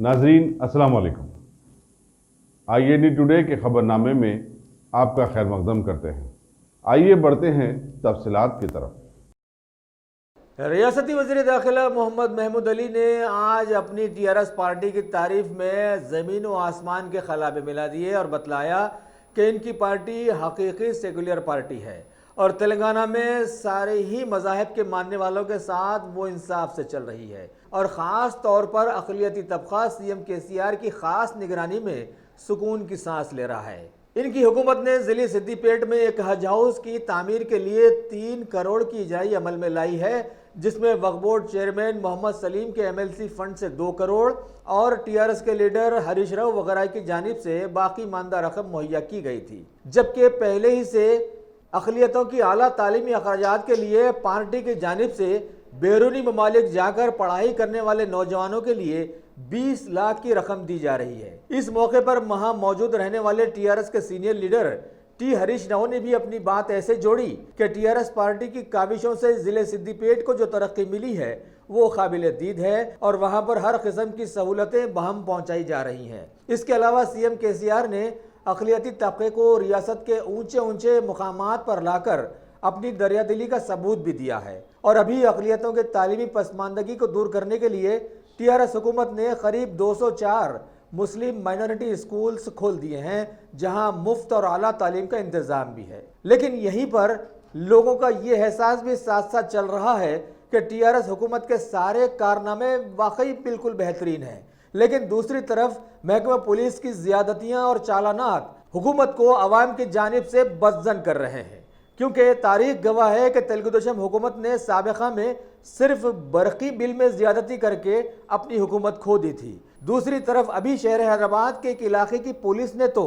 नाजरीन अस्सलाम वालेकुम। IAD टुडे के खबरनामे में आपका खैर मकदम करते हैं। आइए बढ़ते हैं तफसीलात की तरफ। रियासती वज़ीर दाखिला मोहम्मद महमूद अली ने आज अपनी TRS पार्टी की तारीफ में ज़मीन व आसमान के खलाबे मिला दिए और बतलाया कि इनकी पार्टी हकीकी सेकुलर पार्टी है और तेलंगाना में सारे ही मज़ाहिब के मानने वालों के साथ वो इंसाफ से चल रही है और ख़ास तौर पर अक़लियती तबक़ा CM KCR की ख़ास निगरानी में सुकून की सांस ले रहा है। इनकी हुकूमत ने ज़िले सिद्दीपेट में एक हज हाउस की तामीर के लिए 3 करोड़ की इजराई अमल में लाई है, जिसमें वक्फ बोर्ड चेयरमैन मोहम्मद सलीम के MLC फंड से 2 करोड़ और TRS के लीडर हरीश राव वगैरह की जानिब से बाकी मानदा रकम मुहैया की गई थी। जबकि पहले ही से अक़लियतों की आला तालीमी अखराजात के लिए पार्टी की जानिब से बैरूनी ममालिक जाकर पढ़ाई करने वाले नौजवानों के लिए 20 लाख की रकम दी जा रही है। इस मौके पर वहां मौजूद रहने वाले TRS के senior leader T Harish Rao ने भी अपनी बात ऐसे जोड़ी कि TRS पार्टी की काविशों से जिले सिद्दीपेट को जो तरक्की मिली है वो काबिल दीद है और वहां पर हर किस्म की सहूलतें बहम पहुंचाई जा रही हैं। इसके अलावा CM KCR ने अक़लियती तबके को रियासत के ऊंचे ऊंचे मुकामात पर लाकर अपनी दरियादिली का सबूत भी दिया है और अभी अक़लियतों के तालीमी पसमानदगी को दूर करने के लिए TRS हुकूमत ने करीब 204 मुस्लिम माइनॉरिटी स्कूल्स खोल दिए हैं, जहां मुफ्त और आला तालीम का इंतज़ाम भी है। लेकिन यहीं पर लोगों का ये एहसास भी साथ साथ चल रहा है कि TRS हुकूमत के सारे कारनामे वाकई बिल्कुल बेहतरीन हैं, लेकिन दूसरी तरफ महकमा पुलिस की ज़्यादतियाँ और चालानात हुकूमत को अवाम की जानिब से बदजन कर रहे हैं, क्योंकि तारीख गवाह है कि तेलुगुदेशम हुकूमत ने साबिक़ा में सिर्फ बरकी बिल में ज़्यादती करके अपनी हुकूमत खो दी थी। दूसरी तरफ अभी शहर हैदराबाद के एक इलाके की पुलिस ने तो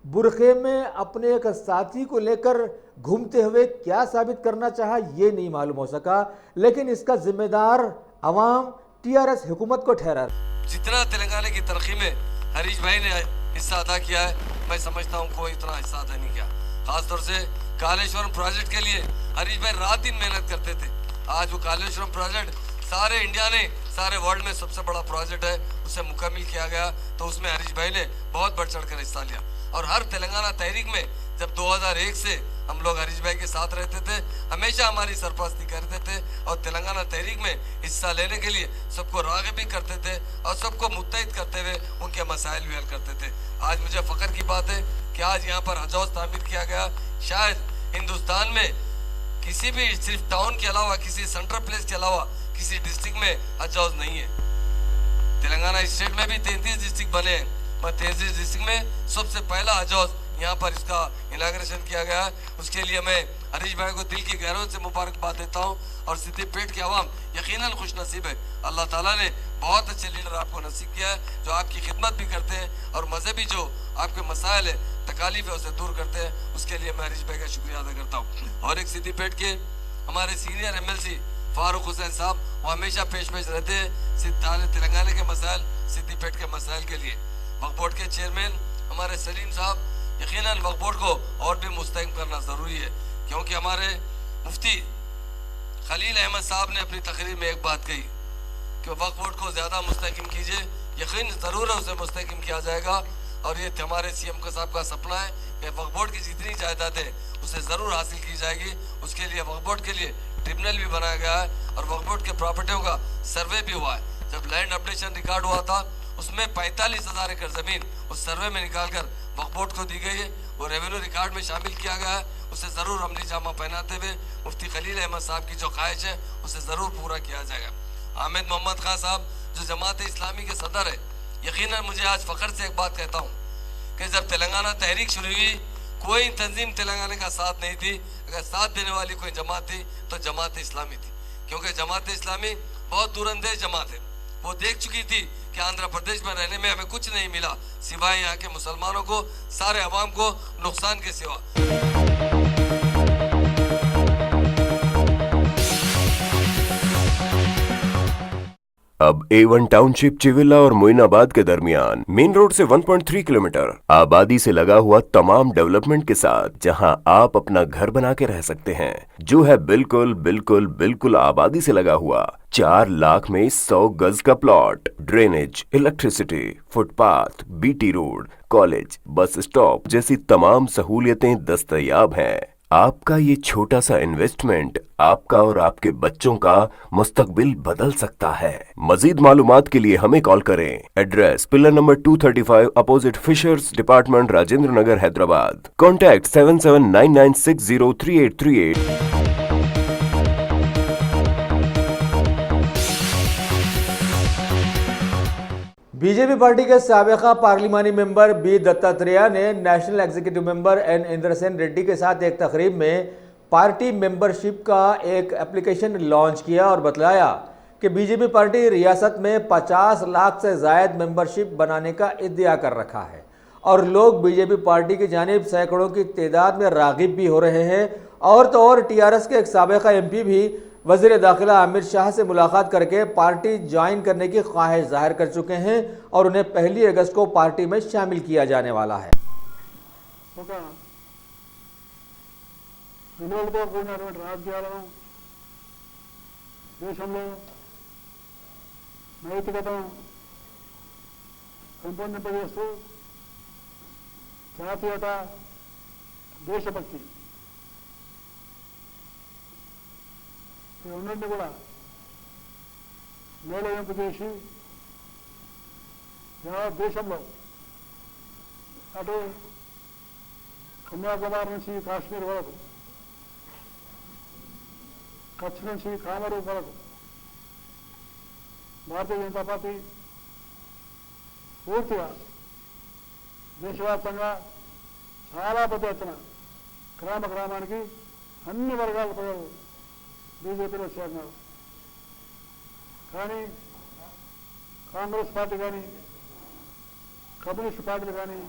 बुरखे में अपने एक साथी को लेकर घूमते हुए क्या साबित करना चाहा ये नहीं मालूम हो सका, लेकिन इसका जिम्मेदार अवाम TRS हुकूमत को ठहरा। जितना तेलंगाना की तरक्की में हरीश भाई ने हिस्सा अदा किया है, मैं समझता हूँ कोई इतना हिस्सा अदा नहीं किया। खासतौर से कालेश्वरम प्रोजेक्ट के लिए हरीश भाई रात दिन मेहनत करते थे। आज वो कालेश्वरम प्रोजेक्ट सारे इंडिया ने, सारे वर्ल्ड में सबसे बड़ा प्रोजेक्ट है, उसे मुकम्मल किया गया, तो उसमें हरीश भाई ने बहुत बढ़ चढ़ कर हिस्सा लिया। और हर तेलंगाना तहरीक में जब 2001 से हम लोग हरीश भाई के साथ रहते थे, हमेशा हमारी सरपरस्ती करते थे और तेलंगाना तहरीक में हिस्सा लेने के लिए सबको राग़िब भी करते थे और सबको मुत्तहिद करते हुए उनके मसाइल भी हल करते थे। आज मुझे फ़ख्र की बात है कि आज यहाँ पर हज हाउस तामीर किया गया। शायद हिंदुस्तान में किसी भी सिर्फ टाउन के अलावा, किसी सेंट्रल प्लेस के अलावा किसी डिस्ट्रिक्ट में हज हाउस नहीं है। तेलंगाना स्टेट में भी 33 डिस्ट्रिक्ट बने हैं, पर 33 डिस्ट्रिक्ट में सबसे पहला हज हाउस यहाँ पर इसका इनाग्रेशन किया गया है। उसके लिए मैं हरीश भाई को दिल की गहराई से मुबारकबाद देता हूँ और सिद्दीपेट के अवाम यकीनन खुश नसीब है। अल्लाह ताला ने बहुत अच्छे लीडर आपको नसीब किया है जो आपकी खिदमत भी करते हैं और मजहबी जो आपके मसाइल है, तकालीफ है, उसे दूर करते हैं। उसके लिए मैं हरीश भाई का शुक्रिया अदा करता हूँ। और एक सिद्दीपेट के हमारे सीनियर MLC फारूक हुसैन साहब, वो हमेशा पेश रहते हैं तेलंगाना के मसाइल, सिद्दीपेट के मसाइल के लिए। वक्फ बोर्ड के चेयरमैन हमारे सलीम साहब, यकीनन वक्फ बोर्ड को और भी मुस्तहकम करना ज़रूरी है, क्योंकि हमारे मुफ्ती खलील अहमद साहब ने अपनी तकरीर में एक बात कही कि वक्फ बोर्ड को ज़्यादा मुस्तहकम कीजिए। यकीन ज़रूर है उसे मुस्तहकम किया जाएगा और ये हमारे CM साहब का सपना है कि वक्फ बोर्ड की जितनी जायदाद है उसे ज़रूर हासिल की जाएगी। उसके लिए वक्फ बोर्ड के लिए ट्रिब्यूनल भी बनाया गया है और वक्फ बोर्ड के प्रॉपर्टियों का सर्वे भी हुआ है। जब लैंड अपडेशन रिकॉर्ड हुआ था उसमें 45,000 एकड़ ज़मीन उस सर्वे में निकाल कर वक्फ बोर्ड को दी गई है, वो रेवेन्यू रिकॉर्ड में शामिल किया गया है। उसे ज़रूर अमली जामा पहनाते हुए मुफ्ती खलील अहमद साहब की जो ख्वाहिश है उसे ज़रूर पूरा किया जाएगा। आमिद मोहम्मद खान साहब जो जमात इस्लामी के सदर है, यकीनन मुझे आज फ़ख्र से एक बात कहता हूँ कि जब तेलंगाना तहरीक शुरू हुई कोई तंजीम तेलंगाना का साथ नहीं थी। अगर साथ देने वाली कोई जमात थी तो जमात इस्लामी थी, क्योंकि जमात इस्लामी बहुत दूरंदेश जमात है। वो देख चुकी थी कि आंध्र प्रदेश में रहने में हमें कुछ नहीं मिला सिवाय यहाँ के मुसलमानों को, सारे अवाम को नुकसान के सिवा। अब A1 टाउनशिप चिविला और मोइनाबाद के दरमियान मेन रोड से 1.3 किलोमीटर आबादी से लगा हुआ तमाम डेवलपमेंट के साथ जहां आप अपना घर बना के रह सकते हैं, जो है बिल्कुल बिल्कुल बिल्कुल आबादी से लगा हुआ। 4 लाख में 100 गज का plot, drainage, electricity, footpath, BT road, college, bus stop जैसी तमाम सहूलियतें दस्तयाब हैं। आपका ये छोटा सा इन्वेस्टमेंट आपका और आपके बच्चों का मुस्तकबिल बदल सकता है। मजीद मालूमात के लिए हमें कॉल करें। Address pillar number 235 opposite fishers department, Rajendra Nagar, Hyderabad. Contact 7799603838। BJP party के साबिका पार्लिमानी मेंबर बी दत्तात्रेय ने national executive member N Indrasen Reddy के साथ एक तकरीब में पार्टी मेंबरशिप का एक एप्लीकेशन लॉन्च किया और बतलाया कि बीजेपी पार्टी रियासत में 50 लाख से जायद मेंबरशिप बनाने का इद्दिया कर रखा है और लोग बीजेपी पार्टी की जानिब सैकड़ों की तादाद में रागिब भी हो रहे हैं। और तो और टीआरएस के एक साबिका एमपी भी वज़ीर दाखिला अमित शाह से मुलाकात करके पार्टी ज्वाइन करने की ख्वाहिश जाहिर कर चुके हैं और उन्हें 1 अगस्त को पार्टी में शामिल किया जाने वाला है। నైతికతను పెంపొందింపజేస్తూ జాతీయత, దేశభక్తి ఈ రెండింటిని కూడా మేలవింపు చేసి యావత్ దేశంలో అటు కన్యాకుమారి నుంచి కాశ్మీర్ వరకు, కచ్ నుంచి కామరూప్ వరకు భారతీయ జనతా పార్టీ పూర్తిగా దేశవ్యాప్తంగా చాలా పెద్ద ఎత్తున గ్రామ గ్రామానికి అన్ని వర్గాల ప్రజలు బీజేపీలో చేరినారు. కానీ కాంగ్రెస్ పార్టీ కానీ కమ్యూనిస్ట్ పార్టీలు కానీ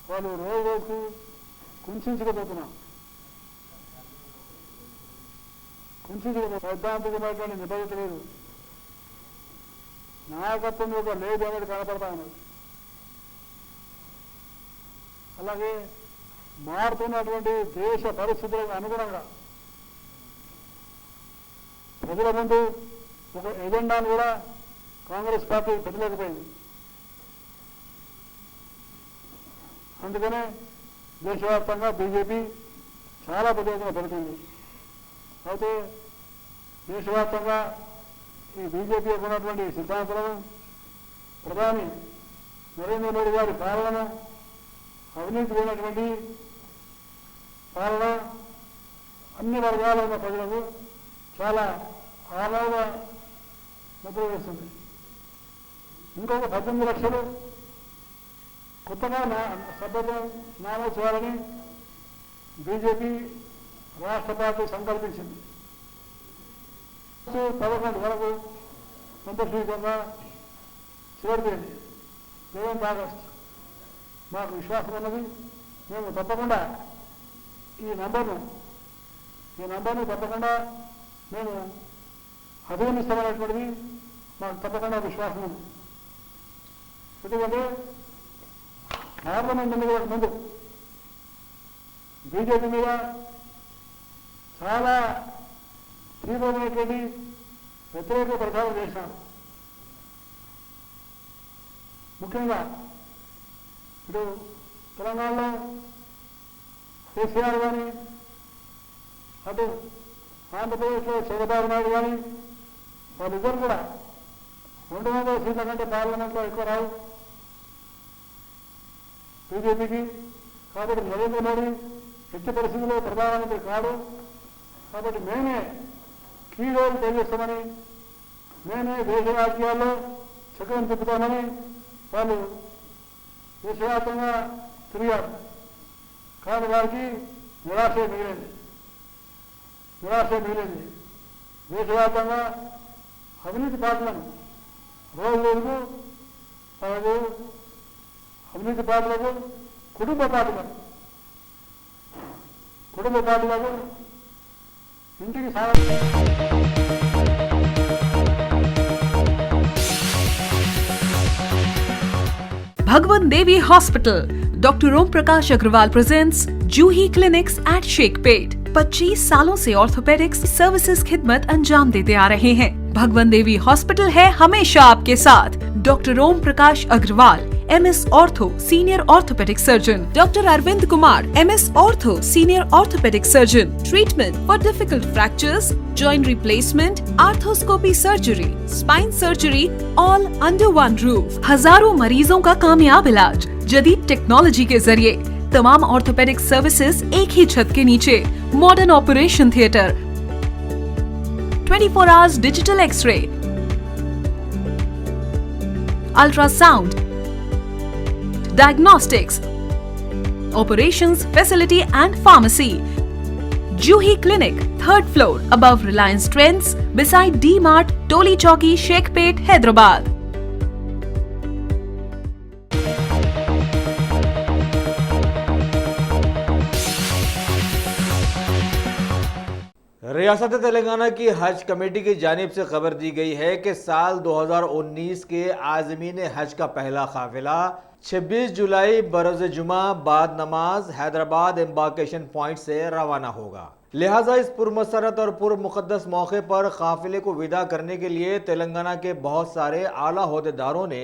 వాళ్ళు రోజు రోజుకు కుంచుకుపోతున్నారు. సైద్ధాంతికమైనటువంటి నిబద్ధత లేదు, నాయకత్వం యొక్క లేదు అనేది కనపడతా ఉన్నది. అలాగే మారుతున్నటువంటి దేశ పరిస్థితులకు అనుగుణంగా ప్రజల ముందు ఒక ఎజెండాను కూడా కాంగ్రెస్ పార్టీ పెట్టలేకపోయింది. అందుకనే దేశవ్యాప్తంగా బీజేపీ చాలా పెద్ద ఎత్తున పెడుతుంది. అయితే దేశవ్యాప్తంగా ఈ బీజేపీ యొక్క ఉన్నటువంటి సిద్ధాంతాలను, ప్రధాని నరేంద్ర మోడీ గారి పాలన, అవినీతి లేనటువంటి పాలన అన్ని వర్గాల ఉన్న ప్రజలకు చాలా ఆనంద ముద్ర వేస్తుంది. ఇంకొక 18 లక్షలు కొత్తగా సభ్యత్వం నమోదు చేయాలని బీజేపీ రాష్ట్ర పార్టీ సంకల్పించింది. 11 వరకు సందర్శించగా చివరిపోయింది 7 ఆగస్టు. మాకు విశ్వాసం ఉన్నది, మేము తప్పకుండా ఈ నంబర్ను తప్పకుండా మేము అధిగమిస్తామనేటువంటిది మాకు తప్పకుండా విశ్వాసం ఉంది. ఎందుకంటే పార్లమెంట్ ఎన్నికలకు ముందు బీజేపీ మీద చాలా తీవ్రమైనటువంటి వ్యతిరేక ప్రచారం చేశారు. ముఖ్యంగా ఇటు తెలంగాణలో కేసీఆర్ కానీ, అటు ఆంధ్రప్రదేశ్లో చంద్రబాబు నాయుడు కానీ వాళ్ళిద్దరు కూడా 200 సీట్ల కంటే పార్లమెంట్లో ఎక్కువ రావు బీజేపీకి. కాబట్టి నరేంద్ర మోడీ ఎట్టి పరిస్థితుల్లో ప్రధానమంత్రి కాడు. కాబట్టి మేమే కీ రోల్ తెలియస్తామని, మేమే దేశ రాజకీయాల్లో చక్రం తిప్పుతామని వాళ్ళు దేశవ్యాప్తంగా తిరిగారు. కానీ వారికి నిరాశే మిగిలింది. దేశవ్యాప్తంగా అవినీతి పార్టీలను రోజు రోజుకు అవినీతి పార్టీలకు, కుటుంబ పార్టీలకు ఇంటికి Bhagwan Devi Hospital. Dr. Om Prakash Agrawal presents Juhi Clinics at Sheikhpet. 25 सालों से ऑर्थोपेडिक्स सर्विसेज खिदमत अंजाम देते आ रहे हैं। भगवान देवी हॉस्पिटल है हमेशा आपके साथ। Doctor Om Prakash Agarwal, MS ortho senior orthopaedic surgeon. Doctor Arvind Kumar, MS ortho senior orthopaedic surgeon. Treatment for difficult fractures, joint replacement, arthroscopy surgery, spine surgery, all under one roof. हजारों मरीजों का कामयाब इलाज जदीद टेक्नोलॉजी के जरिए। तमाम ऑर्थोपेडिक सर्विसेज एक ही छत के नीचे। Modern operation theatre, 24 hours digital X-ray, ultrasound, diagnostics, operations facility and pharmacy. Juhi Clinic, 3rd floor, above Reliance Trends, beside D-Mart, Toli Chowki, Sheikhpet, Hyderabad. रियासत तेलंगाना की हज कमेटी की जानिब से खबर दी गई है कि साल 2019 के आज़मीन हज का पहला काफिला 26 जुलाई बरोज़ जुमा बाद नमाज हैदराबाद एम्बार्केशन पॉइंट से रवाना होगा। लिहाजा इस पुरमसरत और पुरमुक़द्दस मौके पर काफिले को विदा करने के लिए तेलंगाना के बहुत सारे आला ओहदेदारों ने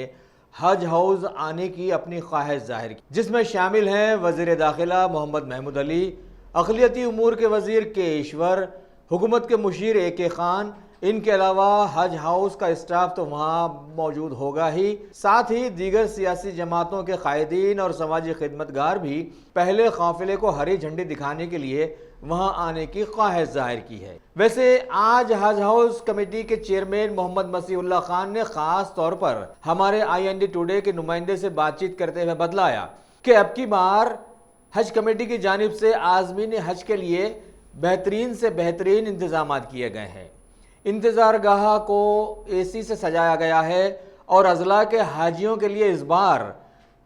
हज हाउस आने की अपनी ख्वाहिश जाहिर की, जिसमें शामिल हैं वज़ीर दाखिला मोहम्मद महमूद अली, अक़लियती उमूर के वज़ीर के ईश्वर, हुकूमत के मुशीर AK खान। इनके अलावा हज हाउस का स्टाफ तो वहाँ मौजूद होगा ही, साथ ही दीगर सियासी जमातों के कायदीन और समाजी खिदमतगार भी पहले काफिले को हरी झंडी दिखाने के लिए वहाँ आने की ख्वाहिश जाहिर की है। वैसे आज हज हाउस कमेटी के चेयरमैन मोहम्मद मसीहुल्लाह खान ने खास तौर पर हमारे IND टुडे के नुमाइंदे से बातचीत करते हुए बतलाया कि अब की बार हज कमेटी की जानिब से आज़मीन हज के लिए बेहतरीन से बेहतरीन इंतजाम किए गए हैं। इंतज़ार गाह को AC से सजाया गया है और अजला के हाजियों के लिए इस बार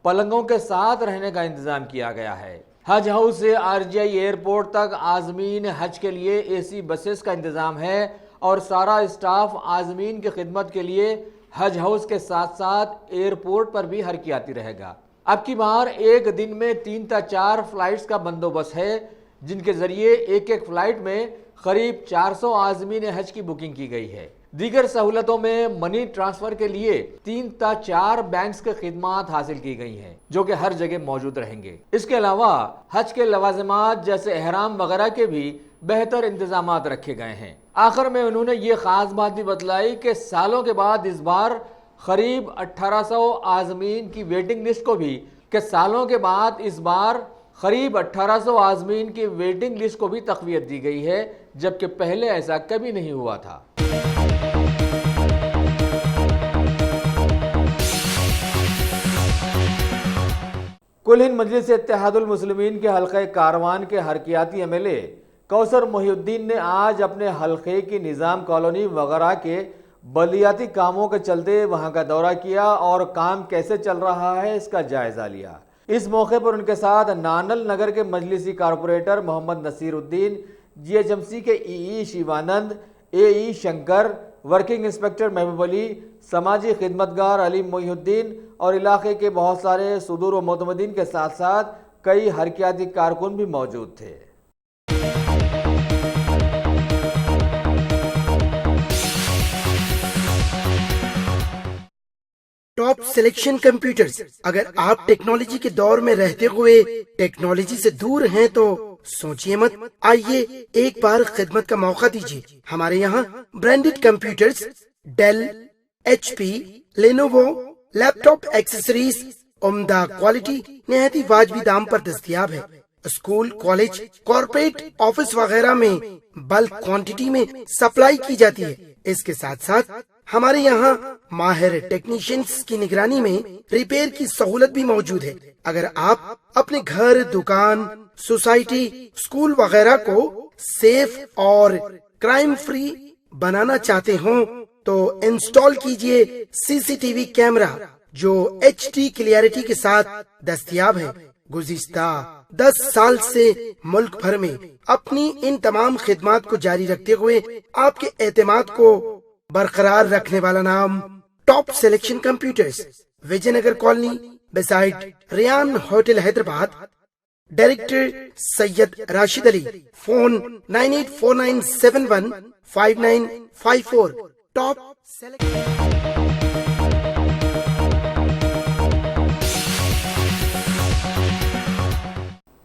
पलंगों के साथ रहने का इंतज़ाम किया गया है। हज हाउस से RGI एयरपोर्ट तक आज़मीन हज के लिए AC बसेस का इंतज़ाम है और सारा स्टाफ आज़मीन की खिदमत के लिए हज हाउस के साथ साथ एयरपोर्ट पर भी हरकियाती रहेगा। अब की बार एक दिन में 3 से 4 फ्लाइट्स का बंदोबस्त है, जिनके जरिए एक एक फ्लाइट में करीब 400 आज़मीन हज की बुकिंग की गई है। दीगर सहूलतों में मनी ट्रांसफर के लिए 3 से 4 बैंक्स के खिदमात हासिल की गई हैं, जो कि हर जगह मौजूद रहेंगे। इसके अलावा हज के लवाजमात जैसे एहराम वगैरह के भी बेहतर इंतजामात रखे गए हैं। आखिर में उन्होंने ये खास बात भी बतलाई कि सालों के बाद इस बार करीब 1800 आज़मीन की वेटिंग लिस्ट को भी करीब 1800 आज़मीन की वेटिंग लिस्ट को भी तक़वियत दी गई है, जबकि पहले ऐसा कभी नहीं हुआ था। कुल हिंद मजलिस इत्तेहादुल मुस्लिमीन के हल्क़े कारवान के हरकियाती MLA कौसर मोहिउद्दीन ने आज अपने हल्क़े की निज़ाम कॉलोनी वगैरह के बल्दियाती कामों के चलते वहां का दौरा किया और काम कैसे चल रहा है इसका जायजा लिया। इस मौके पर उनके साथ नानल नगर के मजलिसी कारपोरेटर मोहम्मद नसीरुद्दीन, GHMC के EE Shivanand, AE Shankar, working inspector महबूब अली, समाजी खिदमतगार अली मोहिउद्दीन और इलाके के बहुत सारे सुदूर व मोतमदीन के साथ साथ कई हरकियाती कारकुन भी मौजूद थे। Top selection computers. अगर आप टेक्नोलॉजी के दौर में रहते हुए टेक्नोलॉजी से दूर हैं तो सोचिए मत, आइए एक बार खिदमत का मौका दीजिए। हमारे यहाँ branded computers Dell, HP, Lenovo, laptop accessories उम्दा क्वालिटी निहायत ही वाजबी दाम पर दस्तयाब है। स्कूल, कॉलेज, कॉर्पोरेट, ऑफिस वगैरह में बल्क क्वांटिटी में सप्लाई की जाती है। इसके साथ साथ हमारे यहाँ माहिर टेक्नीशियंस की निगरानी में रिपेयर की सहूलत भी मौजूद है। अगर आप अपने घर, दुकान, सोसाइटी, स्कूल वगैरह को सेफ और क्राइम फ्री बनाना चाहते हो तो इंस्टॉल कीजिए CCTV कैमरा जो HD क्लियरिटी के साथ दस्तयाब है। गुज़िश्ता 10 साल से मुल्क भर में अपनी इन तमाम खिदमात को जारी रखते हुए आपके एतमाद को बरकरार रखने वाला नाम top selection computers, Vijaynagar colony, beside Rayan Hotel Hyderabad. Director Sayyid Rashid Ali. Phone 9849715954. Top select.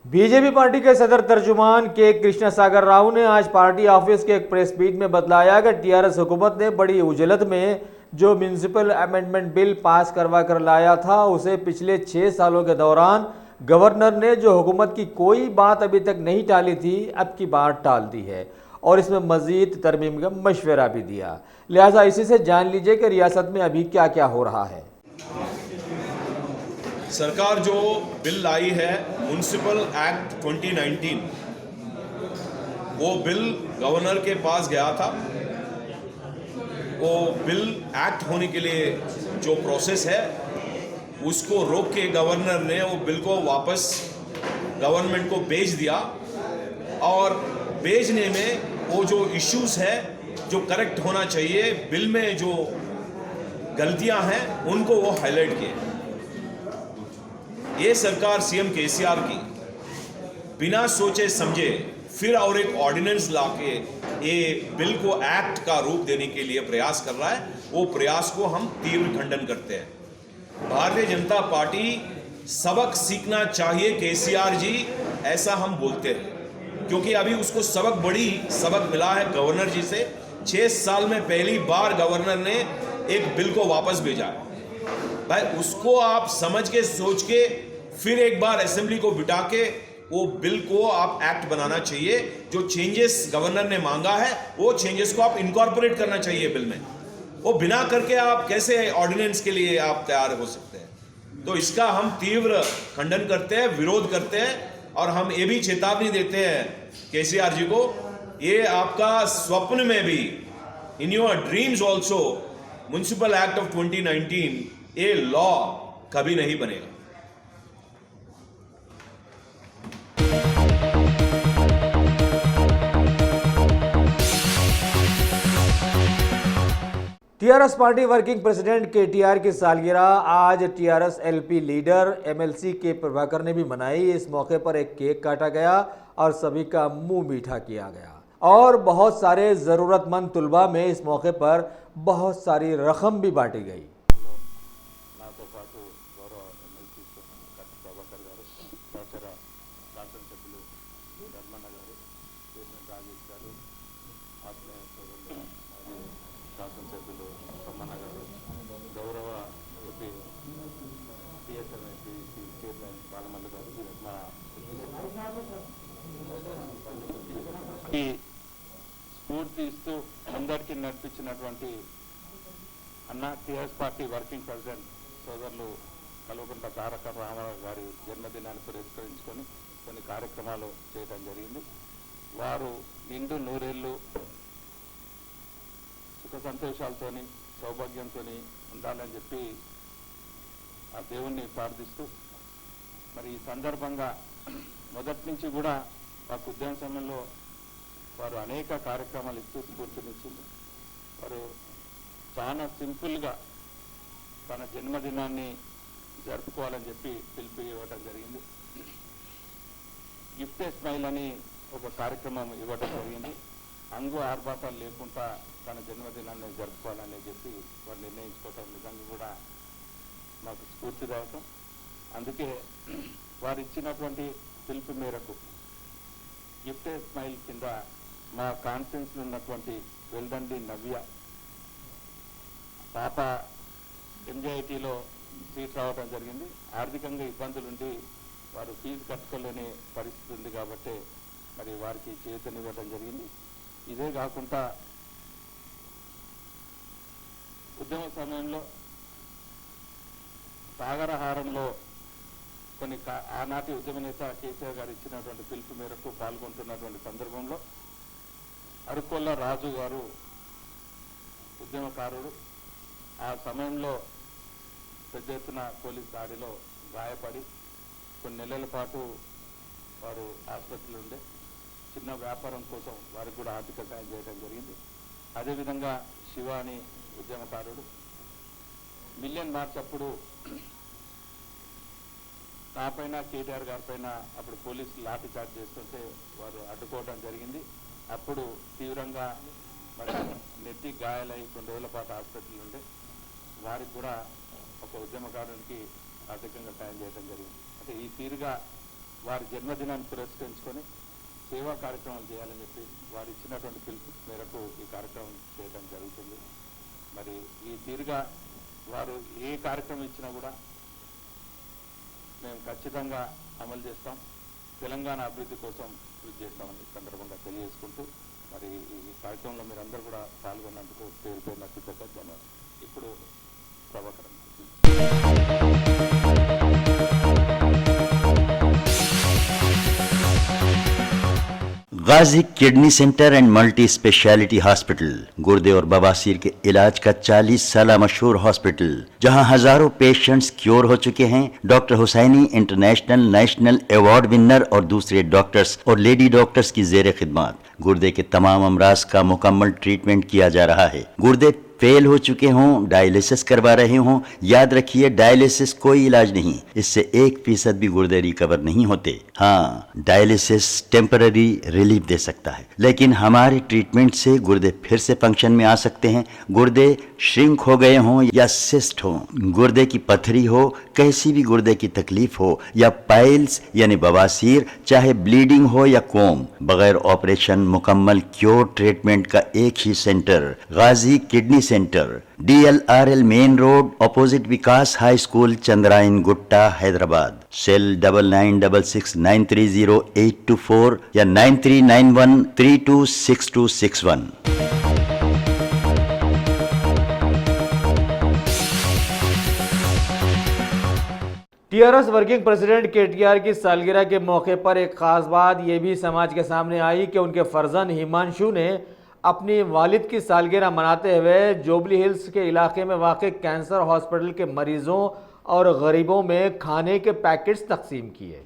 BJP party के सदर तर्जुमान के कृष्णा सागर राव ने आज पार्टी ऑफिस के एक प्रेस मीट में बतलाया कि टीआरएस हुकूमत ने बड़ी उजलत में जो म्यूनिसिपल अमेंडमेंट बिल पास करवा कर लाया था उसे पिछले 6 सालों के दौरान गवर्नर ने जो हुकूमत की कोई बात अभी तक नहीं टाली थी अब की बात टाल दी है और इसमें मजीद तरमीम का मशवरा भी दिया। लिहाजा इसी से जान लीजिए कि रियासत में अभी क्या क्या हो रहा है। सरकार जो बिल लाई है म्यूनिसिपल एक्ट 2019, वो बिल गवर्नर के पास गया था। वो बिल एक्ट होने के लिए जो प्रोसेस है उसको रोक के गवर्नर ने वो बिल को वापस गवर्नमेंट को भेज दिया और भेजने में वो जो इश्यूज है जो करेक्ट होना चाहिए बिल में जो गलतियां हैं उनको वो हाईलाइट किए। ये सरकार सीएम केसीआर की बिना सोचे समझे फिर और एक ऑर्डिनेंस लाके ये बिल को एक्ट का रूप देने के लिए प्रयास कर रहा है। वो प्रयास को हम तीव्र खंडन करते हैं। भारतीय जनता पार्टी सबक सीखना चाहिए केसीआर जी, ऐसा हम बोलते हैं क्योंकि अभी उसको सबक मिला है गवर्नर जी से। 6 साल में पहली बार गवर्नर ने एक बिल को वापस भेजा है। भाई उसको आप समझ के सोच के फिर एक बार असेंबली को बिठा के वो बिल को आप एक्ट बनाना चाहिए। जो चेंजेस गवर्नर ने मांगा है वो चेंजेस को आप इनकॉर्पोरेट करना चाहिए बिल में। वो बिना करके आप कैसे ऑर्डिनेंस के लिए आप तैयार हो सकते हैं? तो इसका हम तीव्र खंडन करते हैं, विरोध करते हैं और हम ये भी चेतावनी देते हैं केसीआर जी को, ये आपका स्वप्न में भी in your dreams also municipal act of 2019 ये लॉ कभी नहीं बनेगा। TRS party working president KTR की सालगिरह आज टीआरएस एलपी लीडर एमएलसी के प्रभाकर ने भी मनाई। इस मौके पर एक केक काटा गया और सभी का मुंह मीठा किया गया और बहुत सारे ज़रूरतमंद तुलबा में इस मौके पर बहुत सारी रकम भी बांटी गई। స్ఫూర్తి ఇస్తూ అందరికీ నడిపించినటువంటి అన్న టీఆర్ఎస్ పార్టీ వర్కింగ్ ప్రెసిడెంట్ సోదరులు కల్వకుంట్ల తారక రామారావు గారి జన్మదినాన్ని పురస్కరించుకొని కొన్ని కార్యక్రమాలు చేయడం జరిగింది. వారు నిండు నూరేళ్లు సుఖ సంతోషాలతోని సౌభాగ్యంతో ఉండాలని చెప్పి ఆ దేవుణ్ణి ప్రార్థిస్తూ మరి ఈ సందర్భంగా మొదటి నుంచి కూడా మాకు ఉద్యమ సమయంలో వారు అనేక కార్యక్రమాలు ఇస్తూ స్ఫూర్తినిచ్చింది. వారు చాలా సింపుల్గా తన జన్మదినాన్ని జరుపుకోవాలని చెప్పి పిలుపు ఇవ్వటం జరిగింది. గిఫ్ట్ ఏ స్మైల్ అని ఒక కార్యక్రమం ఇవ్వటం జరిగింది. అంగు ఆర్భాటాలు లేకుండా తన జన్మదినాన్ని జరుపుకోవాలని చెప్పి వారు నిర్ణయించుకోవటం నిజంగా కూడా మాకు స్ఫూర్తిదాయకం. అందుకే వారు ఇచ్చినటువంటి పిలుపు మేరకు గిఫ్ట్ ఏ స్మైల్ కింద మా కాన్ఫరెన్స్లో ఉన్నటువంటి వెల్దండి నవ్య పాప ఎంజైటీలో సీట్ రావడం జరిగింది. ఆర్థికంగా ఇబ్బందులుండి వారు ఫీజు కట్టుకోలేని పరిస్థితి ఉంది కాబట్టి మరి వారికి చేతనివ్వడం జరిగింది. ఇదే కాకుండా ఉద్యమ సమయంలో సాగరహారంలో కొన్ని ఆనాటి ఉద్యమ నేత కేసీఆర్ గారు ఇచ్చినటువంటి పిలుపు మేరకు పాల్గొంటున్నటువంటి సందర్భంలో అరుకొల్ల రాజు గారు ఉద్యమకారుడు. ఆ సమయంలో పెద్ద ఎత్తున పోలీస్ దాడిలో గాయపడి కొన్ని నెలల పాటు వారు ఆసుపత్రిలో ఉండే చిన్న వ్యాపారం కోసం వారికి కూడా ఆర్థిక సాయం చేయడం జరిగింది. అదేవిధంగా శివ అని ఉద్యమకారుడు మిలియన్ మార్చ్ అప్పుడు నా పైన కేటీఆర్ గారి పైన అప్పుడు పోలీసులు లాఠీ చార్జ్ చేస్తుంటే వారు అడ్డుకోవడం జరిగింది. అప్పుడు తీవ్రంగా మరి నెత్తి గాయాలై కొన్ని రోజుల పాటు హాస్పిటల్ ఉండే వారికి కూడా ఒక ఉద్యమకారునికి ఆర్థికంగా సాయం చేయడం జరిగింది. అంటే ఈ తీరుగా వారి జన్మదినాన్ని పురస్కరించుకొని సేవా కార్యక్రమాలు చేయాలని చెప్పి వారు ఇచ్చినటువంటి పిలుపు మేరకు ఈ కార్యక్రమం చేయడం జరుగుతుంది. మరి ఈ తీరుగా వారు ఏ కార్యక్రమం ఇచ్చినా కూడా మేము ఖచ్చితంగా అమలు చేస్తాం, తెలంగాణ అభివృద్ధి కోసం కృషి చేస్తామని సందర్భంగా తెలియజేసుకుంటూ మరి ఈ కార్యక్రమంలో మీరందరూ కూడా పాల్గొన్నందుకు పేరు పేరున కృతజ్ఞతలు. ఇప్పుడు Prabhakaran. Ghazi kidney centre and multi speciality hospital गुर्दे और बवासीर के इलाज का 40 साल मशहूर हॉस्पिटल, जहां हजारों पेशेंट्स क्योर हो चुके हैं। Doctor Husaini international national award winner और दूसरे डॉक्टर्स और लेडी डॉक्टर्स की जेर खिदमत गुर्दे के तमाम अमराज का मुकम्मल ट्रीटमेंट किया जा रहा है। गुर्दे फेल हो चुके हों, डायलिसिस करवा रहे हों, याद रखिए डायलिसिस कोई इलाज नहीं, इससे 1% भी गुर्दे रिकवर नहीं होते। हाँ, डायलिसिस टेम्पररी रिलीफ दे सकता है, लेकिन हमारे ट्रीटमेंट से गुर्दे फिर से फंक्शन में आ सकते हैं। गुर्दे श्रिंक हो गए हों या सिस्ट हो, गुर्दे की पथरी हो, कैसी भी गुर्दे की तकलीफ हो या पाइल्स यानी बवासीर, चाहे ब्लीडिंग हो या कोम, बगैर ऑपरेशन मुकम्मल क्योर ट्रीटमेंट का एक ही centre Ghazi kidney centre, DLRL main road opposite Vikas high school, Chandrayangutta, Hyderabad. Cell 9966930824 या 9391326261। टीआरएस वर्किंग प्रेसिडेंट केटीआर की सालगिरह के मौके पर एक खास बात यह भी समाज के सामने आई कि उनके फर्जंद हिमांशु ने अपनी वालिद की सालगिरह मनाते हुए जोबली हिल्स के इलाके में वाक़ कैंसर हॉस्पिटल के मरीजों और गरीबों में खाने के पैकेट्स तकसीम किए।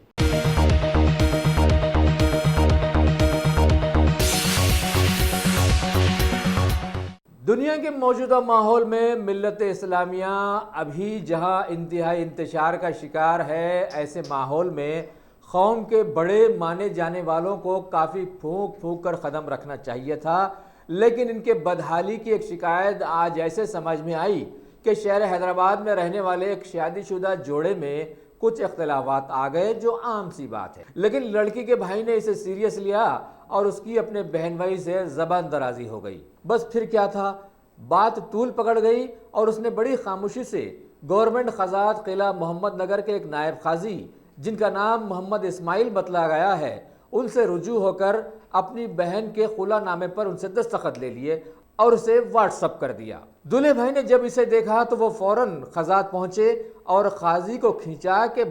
दुनिया के मौजूदा माहौल में मिल्लत इस्लामिया अभी जहां इंतहाई इंतशार का शिकार है, ऐसे माहौल में कौम के बड़े माने जाने वालों को काफ़ी फूंक फूंक कर कदम रखना चाहिए था, लेकिन इनके बदहाली की एक शिकायत आज ऐसे समझ में आई कि शहर हैदराबाद में रहने वाले एक शादीशुदा जोड़े में कुछ इख्तलाफात आ गए, जो आम सी बात है। लेकिन लड़की के भाई ने इसे सीरियस लिया और उसकी अपने बहन भाई से ज़बान दराजी हो गई। बस फिर क्या था, बात तूल पकड़ गई और उसने बड़ी खामोशी से गवर्नमेंट खजात किला मोहम्मद नगर के एक नायब काजी, जिनका नाम मोहम्मद इस्माइल बतला गया है, उनसे रुजू होकर अपनी बहन के खुला नामे पर उनसे दस्तखत ले लिए और उसे व्हाट्सअप कर दिया। दूल्हे भाई ने जब इसे देखा तो वो फौरन खजात पहुंचे और काजी को खींचा कि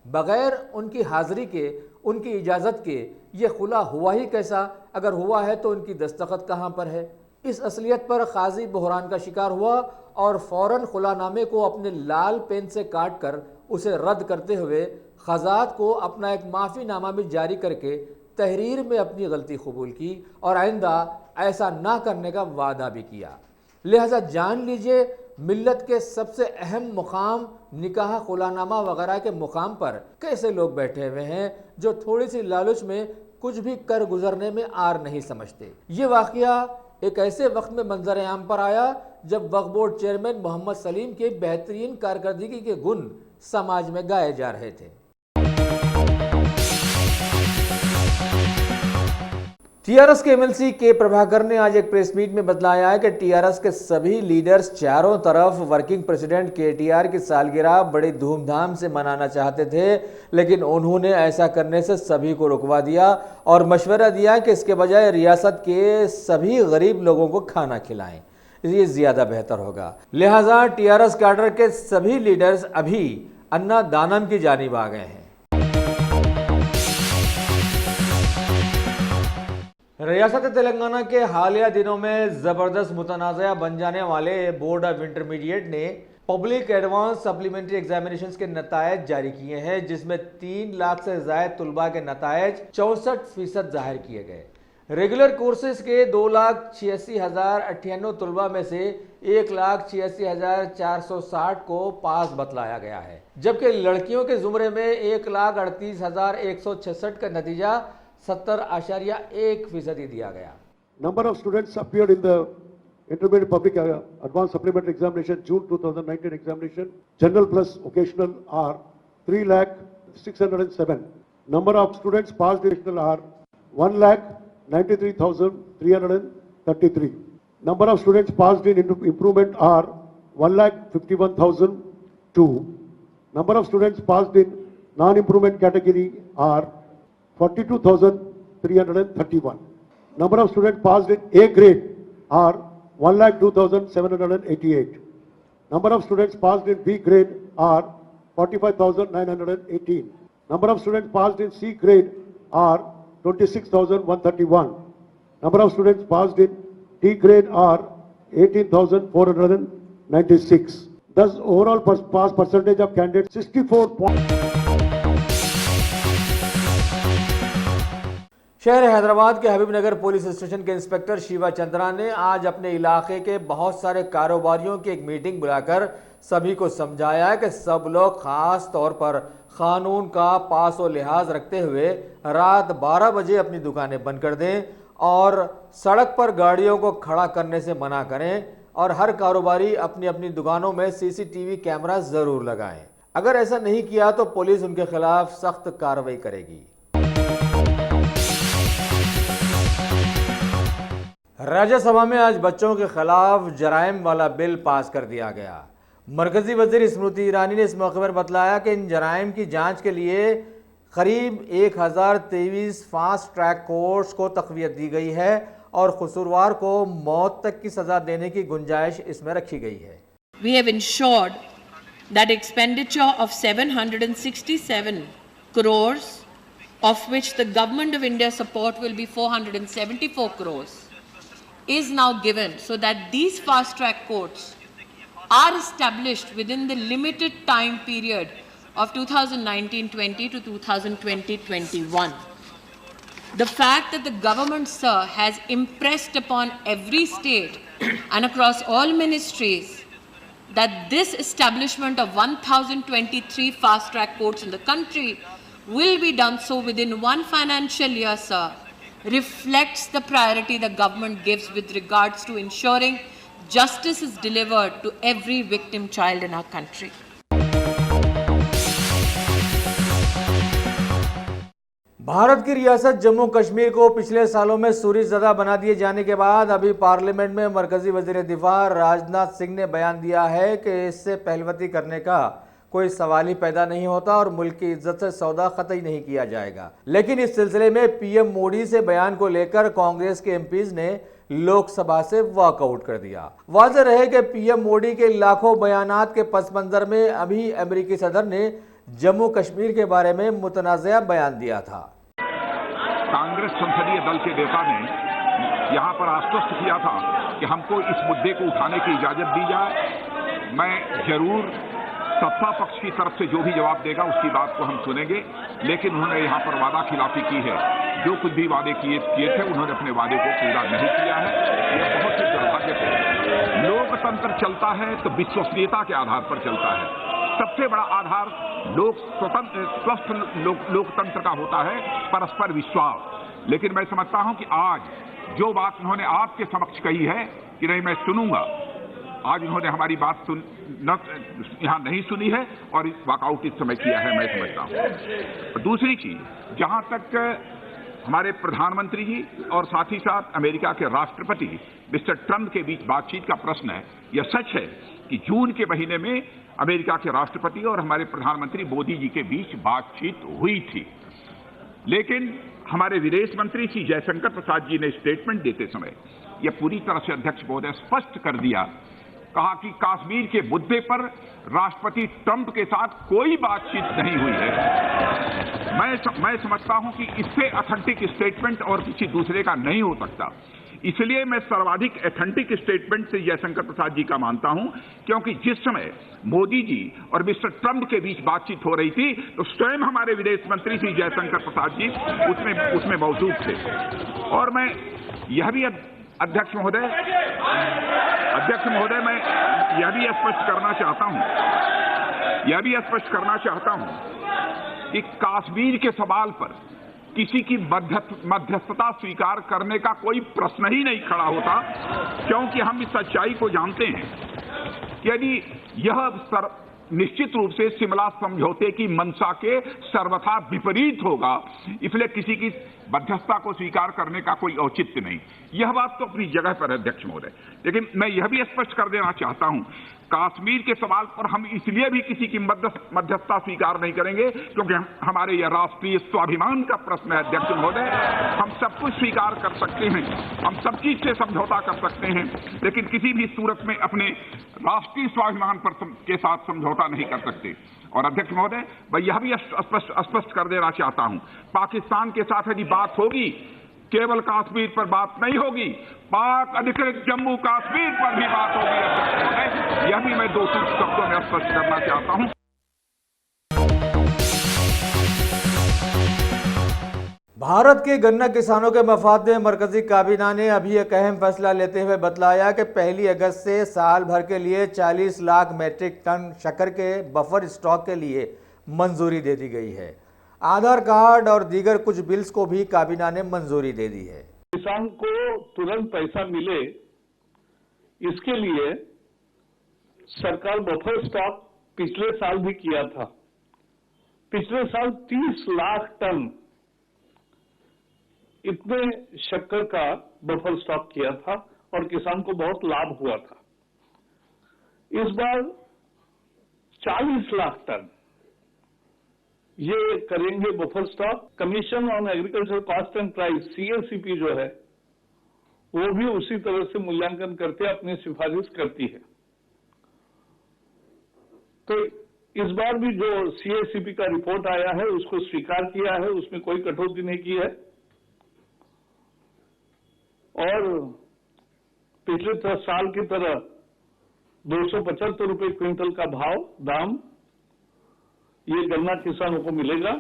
बगैर उनकी हाजिरी के, उनकी इजाज़त के ये खुला हुआ ही कैसा, अगर हुआ है तो उनकी दस्तखत कहाँ पर है। इस असलियत पर काजी बहरान का शिकार हुआ और फौरन खुलानामे को अपने लाल पेन से काट कर उसे रद्द करते हुए खजात को अपना एक माफ़ीनामा भी जारी करके तहरीर में अपनी गलती कबूल की और आइंदा ऐसा ना करने का वादा भी किया। लिहाजा जान लीजिए, मिल्लत के सबसे अहम मुकाम निकाह खुलानामा वगैरह के मुकाम पर कैसे लोग बैठे हुए हैं जो थोड़ी सी लालच में कुछ भी कर गुजरने में आर नहीं समझते। ये वाक़या एक ऐसे वक्त में मंजर आम पर आया जब वक्फ बोर्ड चेयरमैन मोहम्मद सलीम के बेहतरीन कारकर्दगी के गुण समाज में गाए जा रहे थे। टीआरएस के एमएलसी के प्रभाकर ने आज एक प्रेस मीट में बतलाया है कि टीआरएस के सभी लीडर्स चारों तरफ वर्किंग प्रेसिडेंट केटीआर की सालगिरह बड़ी धूमधाम से मनाना चाहते थे, लेकिन उन्होंने ऐसा करने से सभी को रुकवा दिया और मशवरा दिया कि इसके बजाय रियासत के सभी गरीब लोगों को खाना खिलाएं, ये ज़्यादा बेहतर होगा। लिहाजा टीआरएस कैडर के सभी लीडर्स अभी अन्ना दानम की जानिब आ गए हैं। रियासत तेलंगाना के हालिया दिनों में ज़बरदस्त मुतनाज़ा बन जाने वाले बोर्ड ऑफ इंटरमीडिएट ने पब्लिक एडवांस सप्लीमेंट्री एग्जामिनेशंस के नतायज जारी किए हैं, जिसमें 3 लाख से ज़ायद तुलबा के नतायज 64% जाहिर किए गए। रेगुलर कोर्सेज के 2,86,098 तलबा में से 1,86,460 को पास बतलाया गया है, जबकि लड़कियों के जुमरे में 1,38,166 का नतीजा 70.1% दिया गया। Number of students appeared in the intermediate public advanced supplementary examination June 2019 examination general plus occasional are 3,06,700. Number of students passed additional are 1,93,333. Number of students passed in improvement are 1,51,002. Number of students passed in non-improvement category are 42,331. Number of students passed in A grade are 1,02,788. Number of students passed in B grade are 45,918. Number of students passed in C grade are 26,131. Number of students passed in D grade are 18,496. Thus, overall pass percentage of candidates 64. शहर हैदराबाद के Habibnagar police station के inspector Shiva Chandra ने आज अपने इलाके के बहुत सारे कारोबारियों की एक मीटिंग बुलाकर सभी को समझाया कि सब लोग खास तौर पर कानून का पास और लिहाज रखते हुए रात 12 बजे अपनी दुकानें बंद कर दें और सड़क पर गाड़ियों को खड़ा करने से मना करें और हर कारोबारी अपनी अपनी दुकानों में सीसीटीवी कैमरा जरूर लगाएं। अगर ऐसा नहीं किया तो पुलिस उनके खिलाफ सख्त कार्रवाई करेगी। राज्यसभा में आज बच्चों के खिलाफ जराइम वाला बिल पास कर दिया गया। मरकजी वजीर स्मृति ईरानी ने इस मौके पर बतलाया कि इन जराइम की जांच के लिए करीब 1023 फास्ट ट्रैक कोर्ट्स को तक़वियत दी गई है और कसूरवार को मौत तक की सजा देने की गुंजाइश इसमें रखी गई है। We have ensured that expenditure of 767 crores, of which the Government of India support will be 474 crores, is now given so that these fast track courts are established within the limited time period of 2019-20 to 2020-21. The fact that the government, sir, has impressed upon every state and across all ministries that this establishment of 1023 fast track courts in the country will be done so within one financial year, sir, reflects the priority the government gives with regards to ensuring justice is delivered to every victim child in our country. Bharat की रियासत जम्मू कश्मीर को पिछले सालों में सूरीज़दा बना दिए जाने के बाद अभी पार्लियामेंट में मरकजी वजीर दिफा राजनाथ सिंह ने बयान दिया है कि इससे पहलवती करने का कोई सवाल ही पैदा नहीं होता और मुल्क की इज्जत से सौदा कतई नहीं किया जाएगा। लेकिन इस सिलसिले में पीएम मोदी से बयान को लेकर कांग्रेस के एमपीज ने लोकसभा से वॉकआउट कर दिया। वाज़ेह रहे कि पीएम मोदी के लाखों बयानात के पस मंजर में अभी अमेरिकी सदर ने जम्मू कश्मीर के बारे में मुतनाज़िया बयान दिया था। कांग्रेस संसदीय दल के नेता ने यहाँ पर आश्वस्त किया था कि हमको इस मुद्दे को उठाने की इजाजत दी जाए। मैं जरूर सत्ता पक्ष की तरफ से जो भी जवाब देगा उसकी बात को हम सुनेंगे, लेकिन उन्होंने यहाँ पर वादा खिलाफी की है। जो कुछ भी वादे किए थे उन्होंने अपने वादे को पूरा नहीं किया है। ये बहुत ही दुर्भाग्यपूर्ण। लोकतंत्र चलता है तो विश्वसनीयता के आधार पर चलता है। सबसे बड़ा आधार स्वस्थ लोकतंत्र का होता है परस्पर विश्वास। लेकिन मैं समझता हूं कि आज जो बात उन्होंने आपके समक्ष कही है कि नहीं मैं सुनूंगा, आज उन्होंने हमारी बात यहाँ नहीं सुनी है और वॉकआउट इस समय किया है, मैं समझता हूं। दूसरी चीज, जहां तक हमारे प्रधानमंत्री जी और साथ ही साथ अमेरिका के राष्ट्रपति मिस्टर ट्रंप के बीच बातचीत का प्रश्न है, यह सच है कि जून के महीने में अमेरिका के राष्ट्रपति और हमारे प्रधानमंत्री मोदी जी के बीच बातचीत हुई थी। लेकिन हमारे विदेश मंत्री श्री जयशंकर प्रसाद जी ने स्टेटमेंट देते समय यह पूरी तरह से अध्यक्ष महोदय स्पष्ट कर दिया, कहा कि कश्मीर के मुद्दे पर राष्ट्रपति ट्रंप के साथ कोई बातचीत नहीं हुई है। मैं समझता हूं कि इससे ऑथेंटिक स्टेटमेंट और किसी दूसरे का नहीं हो सकता। इसलिए मैं सर्वाधिक एथेंटिक स्टेटमेंट से जयशंकर प्रसाद जी का मानता हूं, क्योंकि जिस समय मोदी जी और मिस्टर ट्रंप के बीच बातचीत हो रही थी तो स्वयं हमारे विदेश मंत्री श्री जयशंकर प्रसाद जी उसमें मौजूद थे। और मैं यह भी अध्यक्ष महोदय मैं यह भी स्पष्ट करना चाहता हूं कि कश्मीर के सवाल पर किसी की मध्यस्थता स्वीकार करने का कोई प्रश्न ही नहीं खड़ा होता, क्योंकि हम इस सच्चाई को जानते हैं कि यदि यह निश्चित रूप से शिमला समझौते की मंशा के सर्वथा विपरीत होगा, इसलिए किसी की मध्यस्थता को स्वीकार करने का कोई औचित्य नहीं। यह बात तो अपनी जगह पर है अध्यक्ष महोदय, लेकिन मैं यह भी स्पष्ट कर देना चाहता हूं, कश्मीर के सवाल पर हम इसलिए भी किसी की मध्यस्थता स्वीकार नहीं करेंगे क्योंकि हमारे यह राष्ट्रीय स्वाभिमान का प्रश्न है अध्यक्ष महोदय। हम सब कुछ स्वीकार कर सकते हैं, हम सब चीज से समझौता कर सकते हैं, लेकिन किसी भी सूरत में अपने राष्ट्रीय स्वाभिमान पर के साथ समझौता नहीं कर सकते। और अध्यक्ष महोदय, मैं यह भी स्पष्ट कर देना चाहता हूं, पाकिस्तान के साथ यदि बात होगी केवल कश्मीर पर बात नहीं होगी, पाक अधिकृत जम्मू कश्मीर पर भी बात होगी अध्यक्ष महोदय। यह भी मैं 2 शब्दों में स्पष्ट करना चाहता हूं। भारत के गन्ना किसानों के मफाद में मरकजी काबीना ने अभी एक अहम फैसला लेते हुए बतलाया कि 1 अगस्त से साल भर के लिए 40 लाख मैट्रिक टन शक्कर के बफर स्टॉक के लिए मंजूरी दे दी गई है। आधार कार्ड और दीगर कुछ बिल्स को भी काबीना ने मंजूरी दे दी है। किसान को तुरंत पैसा मिले, इसके लिए सरकार बफर स्टॉक पिछले साल भी किया था। पिछले साल 30 लाख टन इतने शक्कर का बफर स्टॉक किया था और किसान को बहुत लाभ हुआ था। इस बार 40 लाख टन ये करेंगे buffer stock. Commission on agriculture cost and price CACP जो है वो भी उसी तरह से मूल्यांकन करके अपनी सिफारिश करती है। तो इस बार भी जो CACP का रिपोर्ट आया है उसको स्वीकार किया है, उसमें कोई कटौती नहीं की है। और पिछले साल की तरह 275 रुपए क्विंटल का दाम ये गन्ना किसानों को मिलेगा।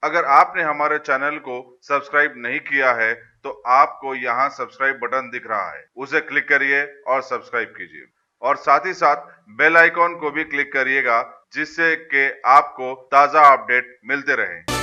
अगर आपने हमारे चैनल को सब्सक्राइब नहीं किया है तो आपको यहाँ सब्सक्राइब बटन दिख रहा है, उसे क्लिक करिए और सब्सक्राइब कीजिए और साथ ही साथ बेल आइकॉन को भी क्लिक करिएगा, जिससे कि आपको ताजा अपडेट मिलते रहें।